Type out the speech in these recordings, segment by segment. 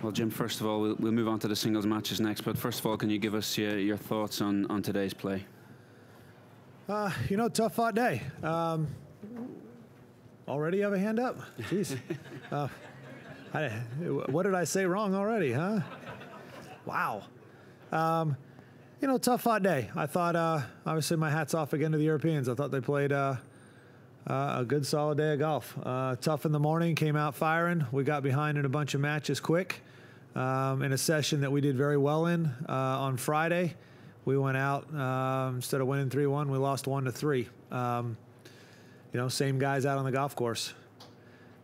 Well, Jim, first of all, we'll move on to the singles matches next. But first of all, can you give us your thoughts on today's play? Tough fought day. Already have a hand up? Jeez. What did I say wrong already, huh? Wow. Tough fought day. I thought, obviously, my hat's off again to the Europeans. I thought they played a good, solid day of golf. Tough in the morning, came out firing. We got behind in a bunch of matches quick. In a session that we did very well in on Friday, we went out, instead of winning 3-1, we lost 1-3. Same guys out on the golf course.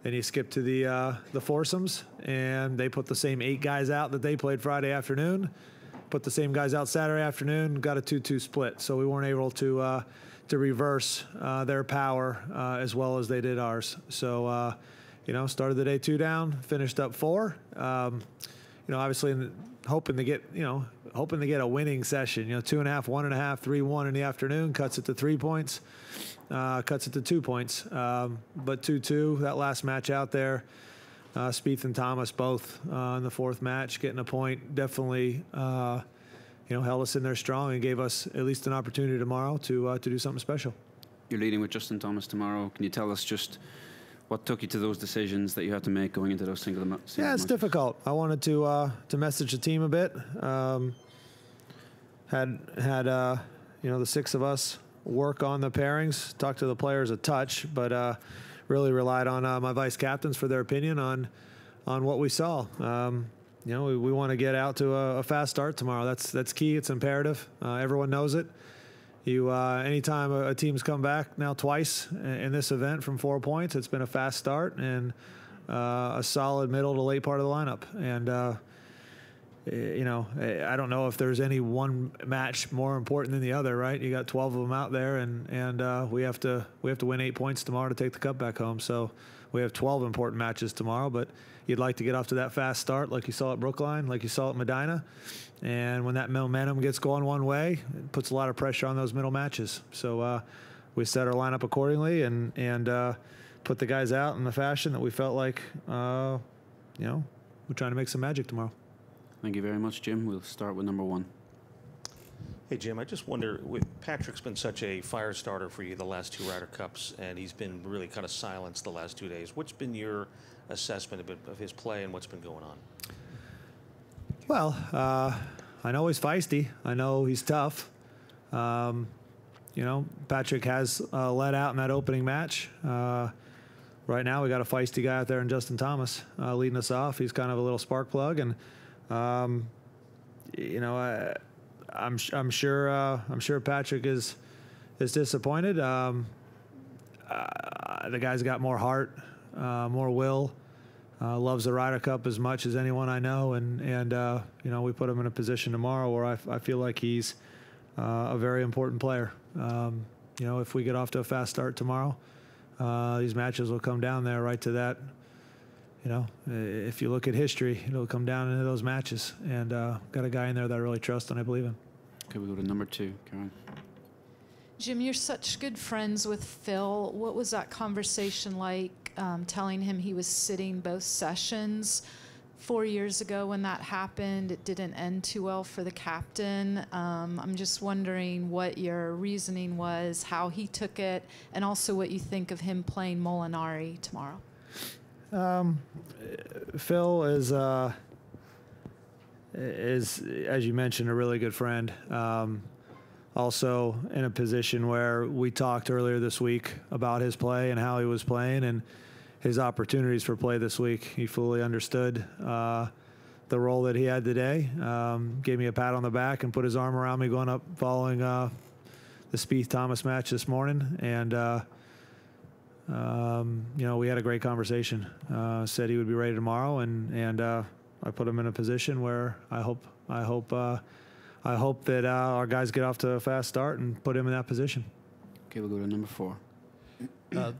Then you skip to the foursomes, and they put the same 8 guys out that they played Friday afternoon, put the same guys out Saturday afternoon, got a 2-2 split. So we weren't able to reverse their power as well as they did ours. So, started the day 2 down, finished up 4. Obviously hoping to get a winning session. 2.5, 1.5, 3-1 in the afternoon, cuts it to 3 points, cuts it to 2 points. But 2-2, that last match out there, Spieth and Thomas both in the 4th match, getting a point, definitely held us in there strong and gave us at least an opportunity tomorrow to do something special. You're leading with Justin Thomas tomorrow. Can you tell us just what took you to those decisions that you had to make going into those single matches? Yeah, it's difficult. I wanted to message the team a bit. Had the 6 of us work on the pairings, talk to the players a touch, but really relied on my vice captains for their opinion on what we saw. We want to get out to a fast start tomorrow. That's key. It's imperative. Everyone knows it. Anytime a team's come back now twice in this event from 4 points, it's been a fast start and a solid middle to late part of the lineup. And I don't know if there's any one match more important than the other, right? You got 12 of them out there, and we have to win 8 points tomorrow to take the cup back home. So we have 12 important matches tomorrow, but you'd like to get off to that fast start like you saw at Brookline, like you saw at Medina. And when that momentum gets going one way, it puts a lot of pressure on those middle matches. So we set our lineup accordingly and put the guys out in the fashion that we felt like, we're trying to make some magic tomorrow. Thank you very much, Jim. We'll start with number 1. Hey, Jim, I just wonder, Patrick's been such a fire starter for you the last 2 Ryder Cups, and he's been really kind of silenced the last 2 days. What's been your assessment of his play and what's been going on? Well, I know he's feisty. I know he's tough. Patrick has let out in that opening match. Right now we got a feisty guy out there in Justin Thomas leading us off. He's kind of a little spark plug, and I'm sure Patrick is disappointed. The guy's got more heart, more will. Loves the Ryder Cup as much as anyone I know, and we put him in a position tomorrow where I feel like he's a very important player. If we get off to a fast start tomorrow, these matches will come down there right to that. If you look at history, it'll come down into those matches, and got a guy in there that I really trust and I believe in. Okay, we go to number 2, Karen. Jim, you're such good friends with Phil. What was that conversation like, telling him he was sitting both sessions 4 years ago when that happened? It didn't end too well for the captain. I'm just wondering what your reasoning was, how he took it, and also what you think of him playing Molinari tomorrow. Phil is, as you mentioned, a really good friend. Also in a position where we talked earlier this week about his play and how he was playing and his opportunities for play this week. He fully understood the role that he had today. Gave me a pat on the back and put his arm around me going up following the Spieth Thomas match this morning. And we had a great conversation. Said he would be ready tomorrow, and I put him in a position where I hope that our guys get off to a fast start and put him in that position. Okay, we'll go to number 4.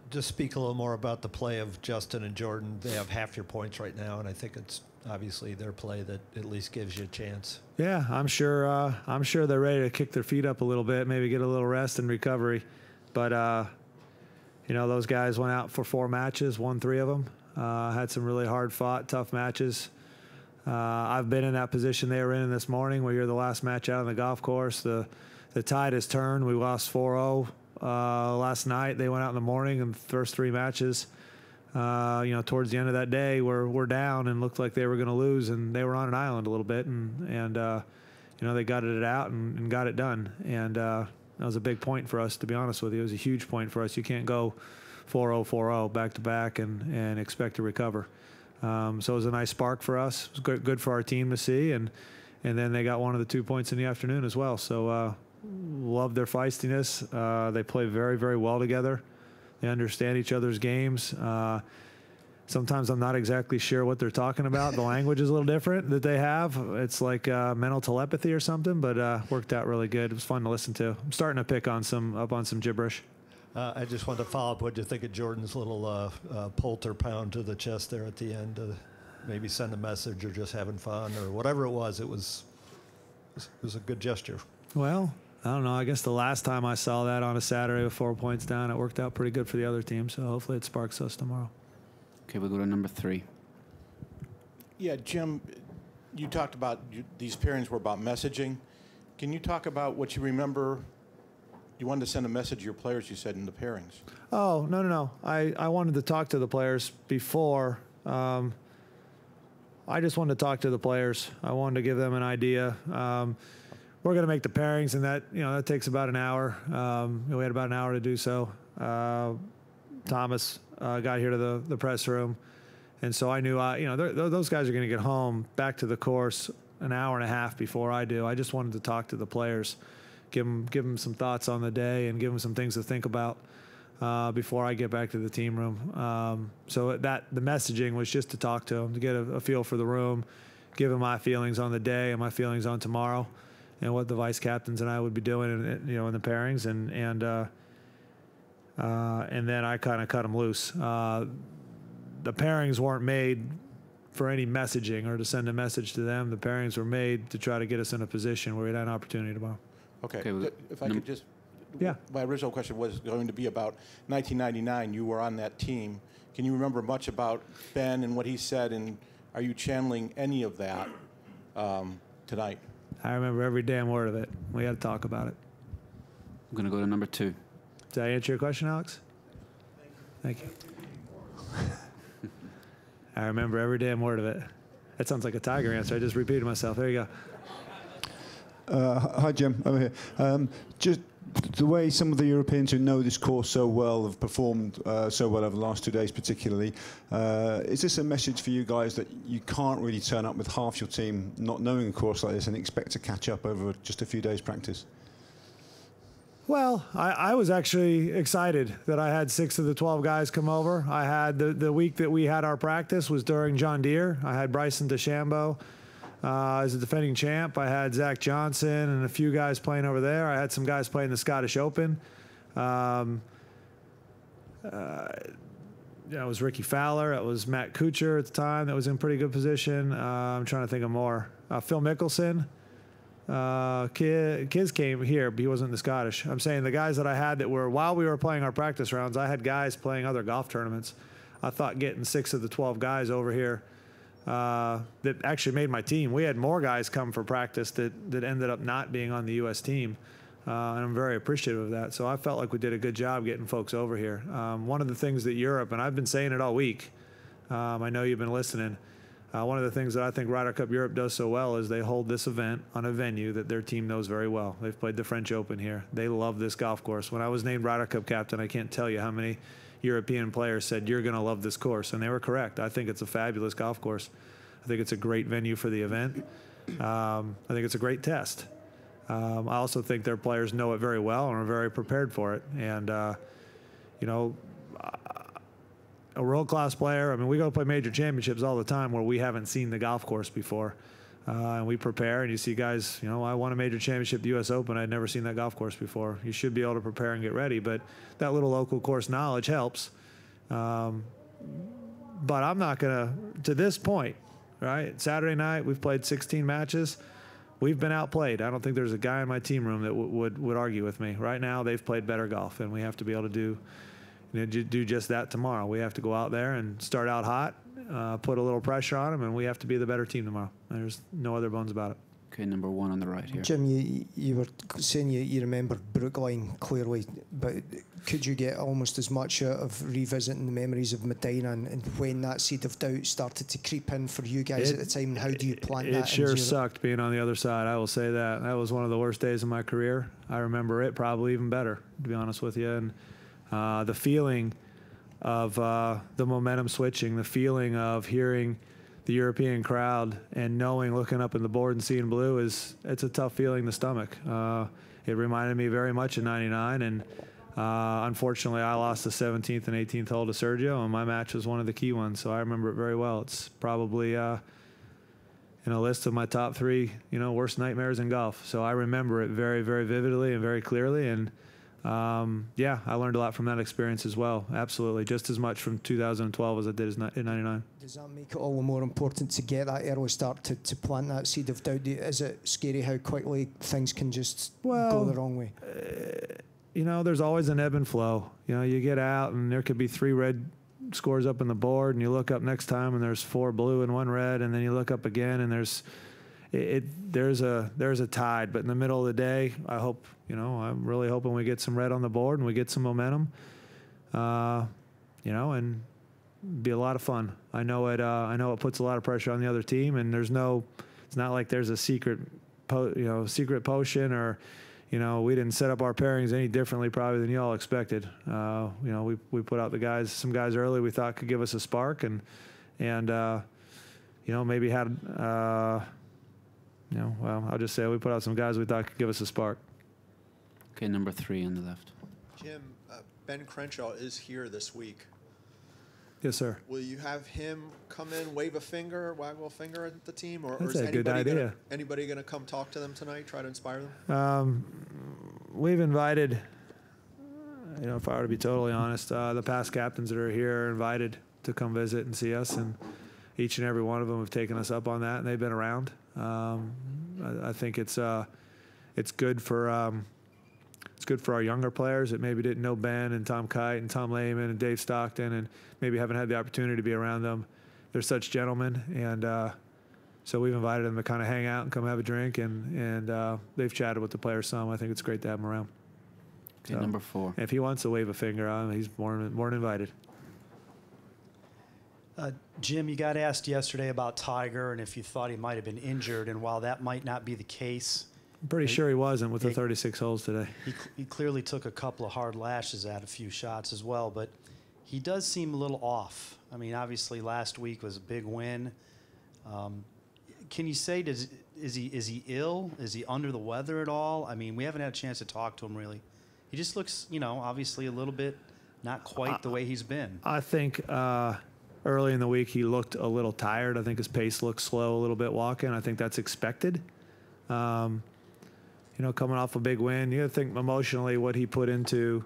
Just speak a little more about the play of Justin and Jordan. They have half your points right now, and I think it's obviously their play that at least gives you a chance. Yeah, I'm sure they're ready to kick their feet up a little bit, maybe get a little rest and recovery. But those guys went out for 4 matches, won 3 of them. Had some really hard fought, tough matches. I've been in that position they were in this morning, where you're the last match out on the golf course. The tide has turned. We lost 4-0 last night. They went out in the morning in the first 3 matches. Towards the end of that day, we're down and looked like they were going to lose, and they were on an island a little bit, and they gutted it out and got it done. And that was a big point for us, to be honest with you. It was a huge point for us. You can't go 4-0, 4-0 back to back and expect to recover. So it was a nice spark for us. It was good for our team to see, and then they got one of the 2 points in the afternoon as well. So love their feistiness. They play very, very well together. They understand each other's games. Sometimes I'm not exactly sure what they're talking about. The language is a little different that they have. It's like mental telepathy or something, but worked out really good. It was fun to listen to. I'm starting to pick on some gibberish. I just wanted to follow up. What do you think of Jordan's little polter pound to the chest there at the end? Maybe send a message or just having fun or whatever it was. It was a good gesture. Well, I don't know. I guess the last time I saw that on a Saturday with 4 points down, it worked out pretty good for the other team. So hopefully it sparks us tomorrow. Okay, we'll go to number 3. Yeah, Jim, you talked about these pairings were about messaging. Can you talk about what you remember? You wanted to send a message to your players, you said, in the pairings. Oh, no. I wanted to talk to the players before. I just wanted to talk to the players. I wanted to give them an idea. We're going to make the pairings, and that takes about an hour. We had about an hour to do so. Thomas got here to the press room, and so I knew those guys are going to get home back to the course an hour and a half before I do. I just wanted to talk to the players, give them some thoughts on the day, and give them some things to think about before I get back to the team room. So the messaging was just to talk to them, to get a feel for the room, give them my feelings on the day and my feelings on tomorrow, and what the vice captains and I would be doing in the pairings, and then I kind of cut them loose. The pairings weren't made for any messaging or to send a message to them. The pairings were made to try to get us in a position where we'd have an opportunity tomorrow. Okay. well, If I could just, Yeah. My original question was going to be about 1999. You were on that team. Can you remember much about Ben and what he said, and are you channeling any of that tonight? I remember every damn word of it. We had to talk about it. I'm going to go to number 2. Did I answer your question, Alex? Thank you. I remember every damn word of it. That sounds like a Tiger answer. I just repeated myself. There you go. Hi, Jim. Over here. Just the way some of the Europeans who know this course so well have performed so well over the last 2 days particularly, is this a message for you guys that you can't really turn up with half your team not knowing a course like this and expect to catch up over just a few days' practice? Well, I was actually excited that I had 6 of the 12 guys come over. I had the week that we had our practice was during John Deere. I had Bryson DeChambeau as a defending champ. I had Zach Johnson and a few guys playing over there. I had some guys playing the Scottish Open. It was Ricky Fowler. It was Matt Kuchar at the time that was in pretty good position. I'm trying to think of more. Phil Mickelson. Kids came here, but he wasn't the Scottish. I'm saying the guys that I had that were, while we were playing our practice rounds, I had guys playing other golf tournaments. I thought getting 6 of the 12 guys over here that actually made my team. We had more guys come for practice that ended up not being on the U.S. team, and I'm very appreciative of that. So I felt like we did a good job getting folks over here. One of the things that Europe, and I've been saying it all week, I know you've been listening, one of the things that I think Ryder Cup Europe does so well is they hold this event on a venue that their team knows very well. They've played the French Open here. They love this golf course. When I was named Ryder Cup captain, I can't tell you how many European players said, "You're going to love this course," and they were correct. I think it's a fabulous golf course. I think it's a great venue for the event. I think it's a great test. I also think their players know it very well and are very prepared for it. And, a world-class player, I mean, we go play major championships all the time where we haven't seen the golf course before. And we prepare, and you see guys, I won a major championship, the U.S. Open. I'd never seen that golf course before. You should be able to prepare and get ready, but that little local course knowledge helps. But I'm not going to this point, right? Saturday night, we've played 16 matches. We've been outplayed. I don't think there's a guy in my team room that would argue with me. Right now, they've played better golf, and we have to be able to do just that tomorrow. We have to go out there and start out hot put a little pressure on them, and we have to be the better team tomorrow. There's no other bones about it. Okay, number 1 on the right here. Jim, you were saying you remember Brookline clearly, but could you get almost as much out of revisiting the memories of Medina and when that seed of doubt started to creep in for you guys at the time, and how do you plan that? It sure sucked being on the other side, I will say that. That was one of the worst days of my career. I remember it probably even better, to be honest with you. And the feeling of the momentum switching, the feeling of hearing the European crowd and knowing, looking up in the board and seeing blue, it's a tough feeling to stomach. It reminded me very much of '99, and unfortunately I lost the 17th and 18th hole to Sergio, and my match was one of the key ones, so I remember it very well. It's probably in a list of my top 3, worst nightmares in golf. So I remember it very, very vividly and very clearly, and yeah, I learned a lot from that experience as well. Absolutely, just as much from 2012 as I did in '99. Does that make it all the more important to get that early start to plant that seed of doubt? Is it scary how quickly things can just go the wrong way? There's always an ebb and flow. You get out and there could be 3 red scores up on the board, and you look up next time and there's 4 blue and 1 red, and then you look up again and there's a tide. But in the middle of the day, I hope, I'm really hoping we get some red on the board and we get some momentum, and be a lot of fun. I know it puts a lot of pressure on the other team, and it's not like there's a secret potion, or, we didn't set up our pairings any differently probably than you all expected. We put out some guys early we thought could give us a spark, and maybe had, I'll just say we put out some guys we thought could give us a spark. Okay, number 3 on the left. Jim, Ben Crenshaw is here this week. Yes, sir. Will you have him come in, waggle a finger at the team, or That's is a good idea. Anybody going to come talk to them tonight, try to inspire them? We've invited, if I were to be totally honest, the past captains that are here are invited to come visit and see us, and each and every one of them have taken us up on that, and they've been around. I think it's good for our younger players that maybe didn't know Ben and Tom Kite and Tom Lehman and Dave Stockton, and maybe haven't had the opportunity to be around them. They're such gentlemen, and so we've invited them to kind of hang out and come have a drink, and they've chatted with the players some. I think it's great to have them around. Okay, number 4. If he wants to wave a finger, he's more than invited. Jim, you got asked yesterday about Tiger and if you thought he might have been injured, and while that might not be the case, I'm pretty sure he wasn't with the 36 holes today. He clearly took a couple of hard lashes at a few shots as well, but he does seem a little off. I mean, obviously last week was a big win. Can you say, is he ill? Is he under the weather at all? I mean, we haven't had a chance to talk to him really. He just looks, obviously a little bit not quite the way he's been. I think early in the week he looked a little tired. I think his pace looked slow a little bit walking. I think that's expected. Coming off a big win, you think emotionally what he put into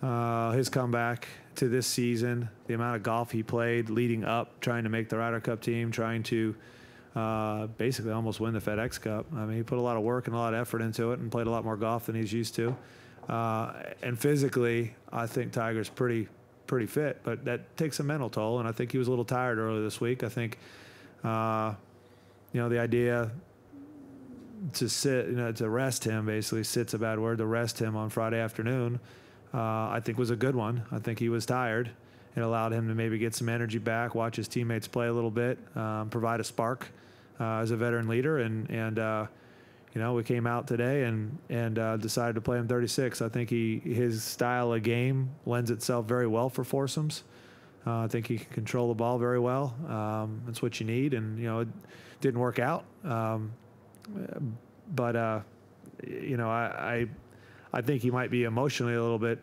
his comeback to this season, the amount of golf he played leading up, trying to make the Ryder Cup team, trying to basically almost win the FedEx Cup. I mean, he put a lot of work and a lot of effort into it and played a lot more golf than he's used to. And physically, I think Tiger's pretty fit, but that takes a mental toll, and I think he was a little tired earlier this week. I think, the idea to sit, to rest him, basically, sit's a bad word, to rest him on Friday afternoon, I think was a good one. I think he was tired. It allowed him to maybe get some energy back, watch his teammates play a little bit, provide a spark as a veteran leader, and we came out today and decided to play him 36. I think his style of game lends itself very well for foursomes. I think he can control the ball very well. That's what you need, and it didn't work out. But I think he might be emotionally a little bit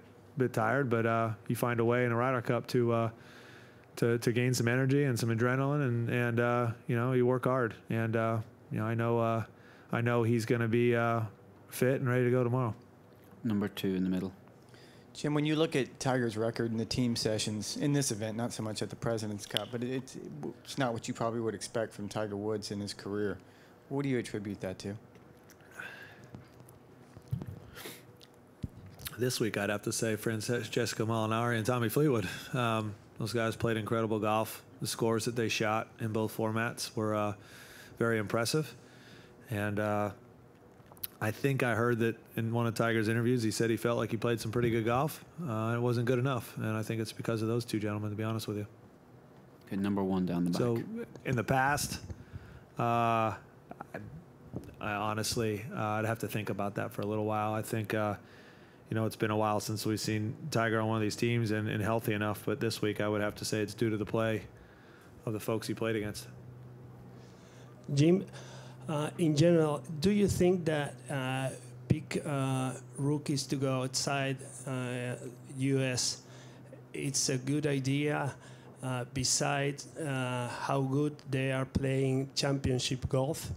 tired, but you find a way in a Ryder Cup to gain some energy and some adrenaline, and you work hard, and I know he's going to be fit and ready to go tomorrow. Number 2 in the middle. Jim, when you look at Tiger's record in the team sessions in this event, not so much at the President's Cup, but it's not what you probably would expect from Tiger Woods in his career. What do you attribute that to? This week, I'd have to say Francesca Molinari and Tommy Fleetwood. Those guys played incredible golf. The scores that they shot in both formats were very impressive. And I think I heard that in one of Tiger's interviews, he said he felt like he played some pretty good golf. It wasn't good enough. And I think it's because of those two gentlemen, to be honest with you. Okay, number one down the back. So in the past, I honestly, I'd have to think about that for a little while. I think, it's been a while since we've seen Tiger on one of these teams and healthy enough. But this week, I would have to say it's due to the play of the folks he played against. Jim, in general, do you think that pick rookies to go outside U.S., it's a good idea besides how good they are playing championship golf?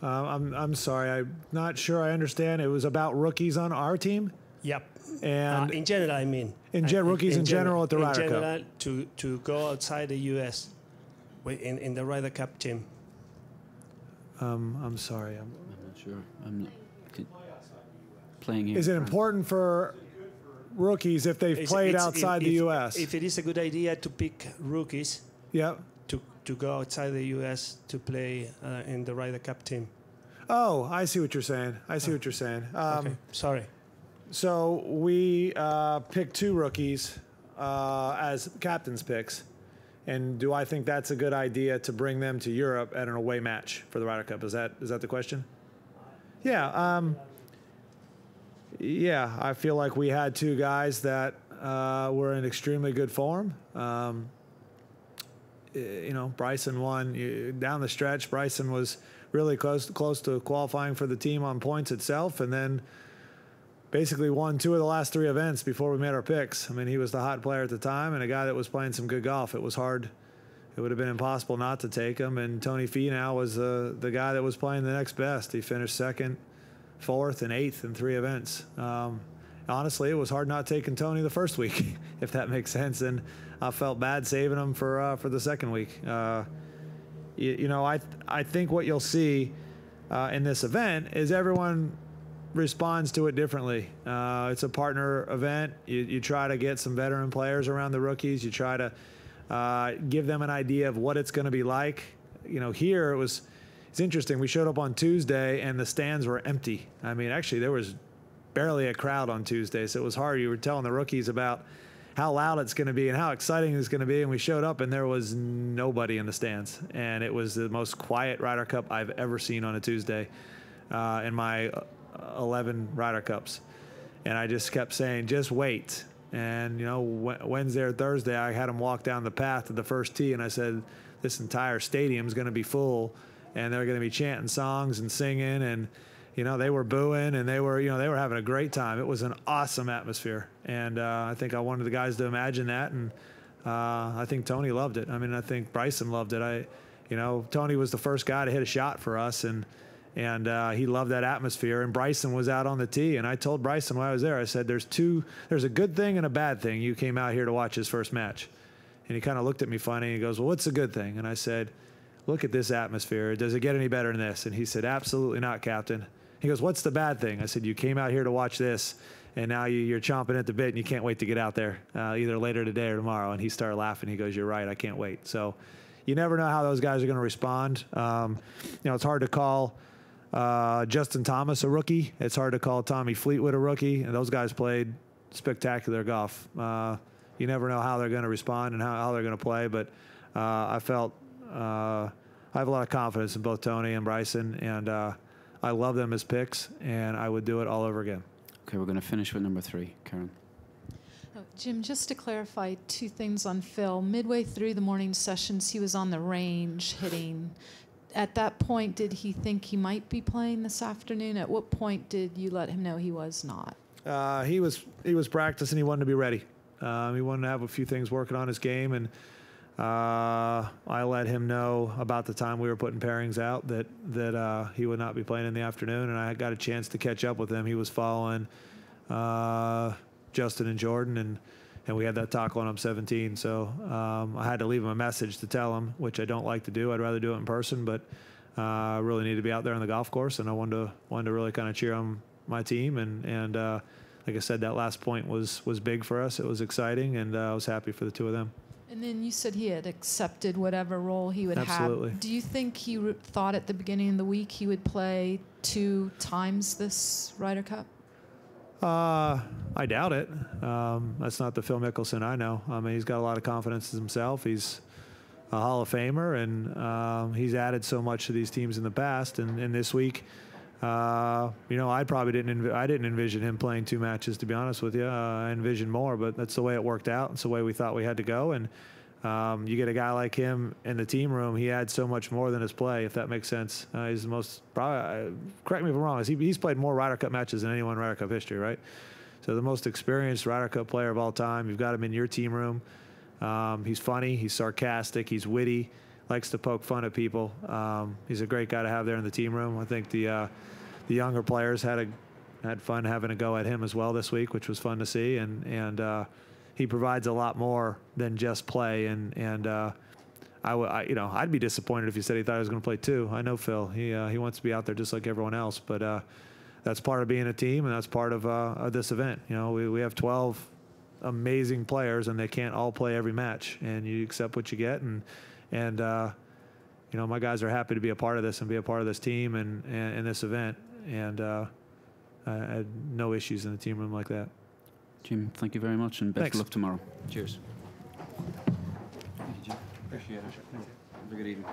I'm sorry, I'm not sure I understand. It was about rookies on our team? Yep. And in general, I mean. Rookies in general at the Ryder Cup? In general, to go outside the U.S. in the Ryder Cup team. I'm sorry. I'm not sure. Playing here. Is it important for rookies if they've played outside the U.S.? If it is a good idea to pick rookies to go outside the U.S. to play in the Ryder Cup team. Oh, I see what you're saying. Okay, sorry. So we picked 2 rookies as captain's picks. And do I think that's a good idea to bring them to Europe at an away match for the Ryder Cup? Is that the question? Yeah. I feel like we had 2 guys that were in extremely good form. Bryson won down the stretch. Bryson was really close to qualifying for the team on points itself, and then basically won 2 of the last 3 events before we made our picks. I mean, he was the hot player at the time and a guy that was playing some good golf. It was hard. It would have been impossible not to take him. And Tony Finau was the guy that was playing the next best. He finished 2nd, 4th, and 8th in 3 events. Honestly, it was hard not taking Tony the first week, if that makes sense. And I felt bad saving him for the second week. I think what you'll see in this event is everyone responds to it differently. It's a partner event. You try to get some veteran players around the rookies. You try to give them an idea of what it's going to be like. Here it's interesting. We showed up on Tuesday and the stands were empty. I mean, actually there was barely a crowd on Tuesday, so it was hard. You were telling the rookies about how loud it's going to be and how exciting it's going to be, and we showed up and there was nobody in the stands, and it was the most quiet Ryder Cup I've ever seen on a Tuesday in my 11 Ryder Cups. And I just kept saying, just wait. And Wednesday or Thursday, I had them walk down the path to the first tee, and I said, this entire stadium's going to be full, and they're going to be chanting songs and singing, and they were booing, and they were having a great time. It was an awesome atmosphere, and I think I wanted the guys to imagine that, and I think Tony loved it. I mean, I think Bryson loved it. Tony was the first guy to hit a shot for us, and he loved that atmosphere. And Bryson was out on the tee, and I told Bryson while I was there, I said, there's a good thing and a bad thing. You came out here to watch his first match. And he kind of looked at me funny, and he goes, well, what's the good thing? And I said, look at this atmosphere. Does it get any better than this? And he said, absolutely not, Captain. He goes, what's the bad thing? I said, you came out here to watch this, and now you're chomping at the bit, and you can't wait to get out there either later today or tomorrow. And he started laughing. He goes, you're right, I can't wait. So you never know how those guys are going to respond. It's hard to call Justin Thomas a rookie. It's hard to call Tommy Fleetwood a rookie. And those guys played spectacular golf. You never know how they're going to respond and how they're going to play. But I felt I have a lot of confidence in both Tony and Bryson, and I love them as picks, and I would do it all over again. Okay, we're going to finish with number 3, Karen. Oh, Jim, just to clarify 2 things on Phil. Midway through the morning sessions, he was on the range hitting. At that point, did he think he might be playing this afternoon? At what point did you let him know he was not? He was practicing. He wanted to be ready. He wanted to have a few things working on his game, and I let him know about the time we were putting pairings out that he would not be playing in the afternoon, and I got a chance to catch up with him. He was following Justin and Jordan, and we had that talk when I'm 17. So I had to leave him a message to tell him, which I don't like to do. I'd rather do it in person, but I really need to be out there on the golf course, and I wanted to really kind of cheer on my team. And like I said, that last point was big for us. It was exciting, and I was happy for the 2 of them. And then you said he had accepted whatever role he would Absolutely. have. Do you think he thought at the beginning of the week he would play 2 times this Ryder Cup? I doubt it. That's not the Phil Mickelson I know. I mean, he's got a lot of confidence in himself. He's a Hall of Famer, and he's added so much to these teams in the past. And this week, I probably didn't envision him playing 2 matches, to be honest with you. I envisioned more, but that's the way it worked out. It's the way we thought we had to go. And you get a guy like him in the team room, he adds so much more than his play, if that makes sense. He's the most, probably, correct me if I'm wrong, he's played more Ryder Cup matches than anyone in Ryder Cup history, right? So the most experienced Ryder Cup player of all time. You've got him in your team room. He's funny, he's sarcastic, he's witty, likes to poke fun at people. He's a great guy to have there in the team room. I think the younger players had fun having a go at him as well this week, which was fun to see. And he provides a lot more than just play. And I'd be disappointed if he said he thought he was going to play 2. I know Phil. He wants to be out there just like everyone else. But that's part of being a team, and that's part of this event. We have 12 amazing players, and they can't all play every match. And you accept what you get. And my guys are happy to be a part of this and be a part of this team and this event. And I had no issues in the team room like that. Jim, thank you very much, and best Thanks. of luck tomorrow. Cheers. Thank you, Jim. Appreciate it. Have a good evening.